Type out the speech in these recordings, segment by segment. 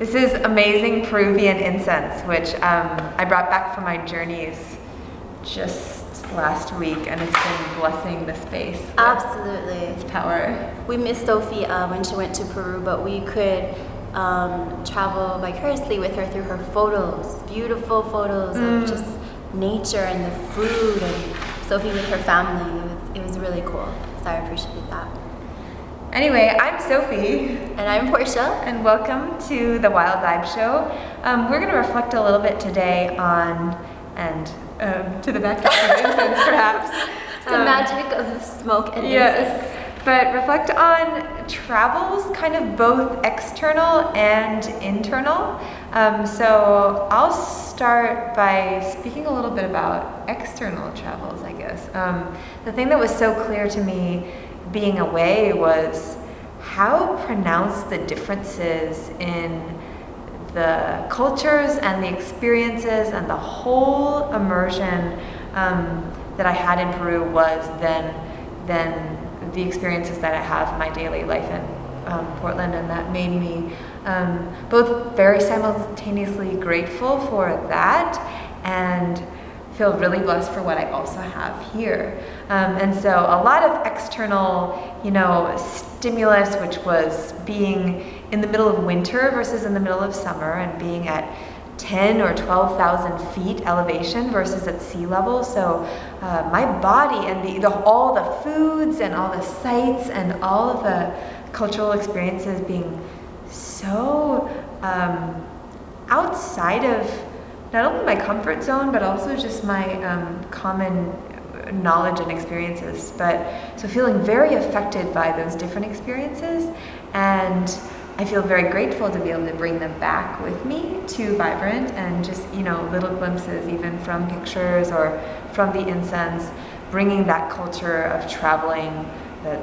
This is amazing Peruvian incense, which I brought back from my journeys just last week, and it's been blessing the space. Absolutely. Its power. We missed Sophie when she went to Peru, but we could travel vicariously with her through her photos, beautiful photos of just nature and the food, and Sophie with her family. It was really cool, so I appreciated that. Anyway, I'm Sophie. And I'm Portia. And welcome to the Wild Vibe Show. We're going to reflect a little bit today on, and to the backdrop of incense perhaps. The magic of smoke and incense. Yes, but reflect on travels, kind of both external and internal. So I'll start by speaking a little bit about external travels, I guess. The thing that was so clear to me being away was how pronounced the differences in the cultures and the experiences and the whole immersion that I had in Peru was than the experiences that I have in my daily life in Portland, and that made me both very simultaneously grateful for that and feel really blessed for what I also have here. And so a lot of external, stimulus, which was being in the middle of winter versus in the middle of summer, and being at 10 or 12,000 feet elevation versus at sea level. So my body and all the foods and all the sights and all of the cultural experiences being so outside of not only my comfort zone, but also just my common knowledge and experiences. So feeling very affected by those different experiences, and I feel very grateful to be able to bring them back with me to Vibrant, and just, little glimpses even from pictures or from the incense, bringing that culture of traveling, the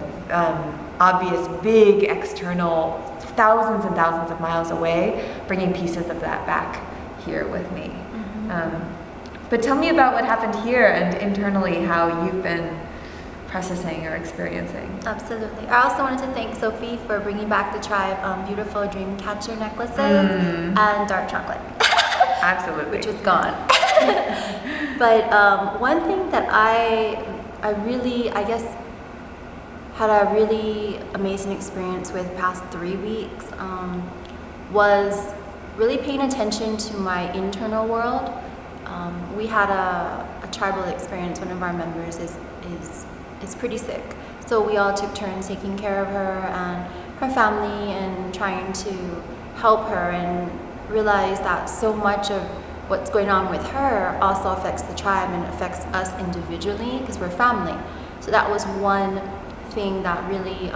obvious big external thousands and thousands of miles away, bringing pieces of that back here with me. But tell me about what happened here and internally how you've been processing or experiencing. Absolutely. I also wanted to thank Sophie for bringing back the tribe beautiful dream catcher necklaces and dark chocolate. Absolutely. Which was gone. But one thing that I really, I guess, had a really amazing experience with past 3 weeks was really paying attention to my internal world. We had a tribal experience. One of our members is pretty sick, so we all took turns taking care of her and her family and trying to help her, and realize that so much of what's going on with her also affects the tribe and affects us individually because we're family. So that was one thing that really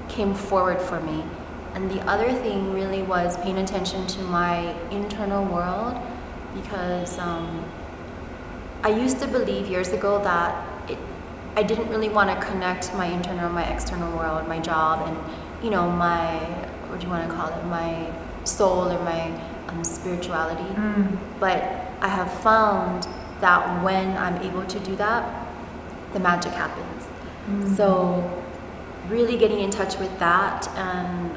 came forward for me. And the other thing really was paying attention to my internal world, because I used to believe years ago that I didn't really want to connect my internal and my external world, my job, and my, what do you want to call it, my soul or my spirituality. But I have found that when I'm able to do that, the magic happens. So really getting in touch with that, and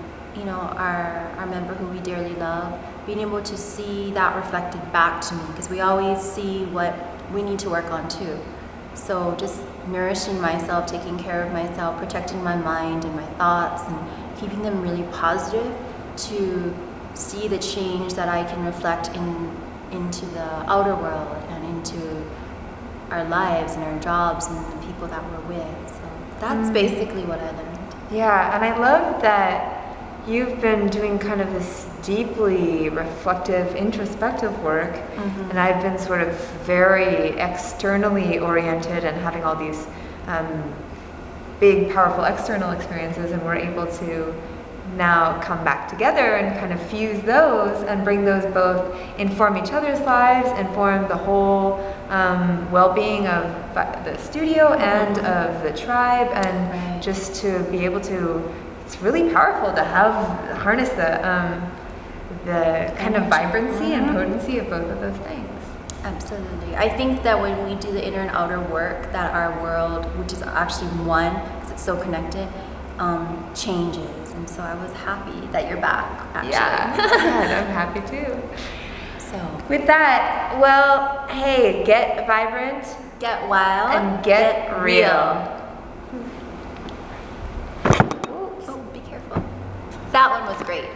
our member who we dearly love, being able to see that reflected back to me, because we always see what we need to work on too. So just nourishing myself, taking care of myself, protecting my mind and my thoughts, and keeping them really positive to see the change that I can reflect into the outer world and into our lives and our jobs and the people that we're with. So that's basically what I learned. Yeah, and I love that you've been doing kind of this deeply reflective, introspective work, and I've been sort of very externally oriented and having all these big, powerful external experiences, and we're able to now come back together and kind of fuse those and bring those both, inform each other's lives, inform the whole well-being of the studio and of the tribe, and just to be able to, it's really powerful to harness the kind of vibrancy and potency of both of those things. Absolutely. I think that when we do the inner and outer work, that our world, which is actually one, because it's so connected, changes, and so I was happy that you're back, actually. Yeah, and I'm happy too. So, with that, well, hey, get vibrant, get wild, and get real. Oh, be careful. That one was great.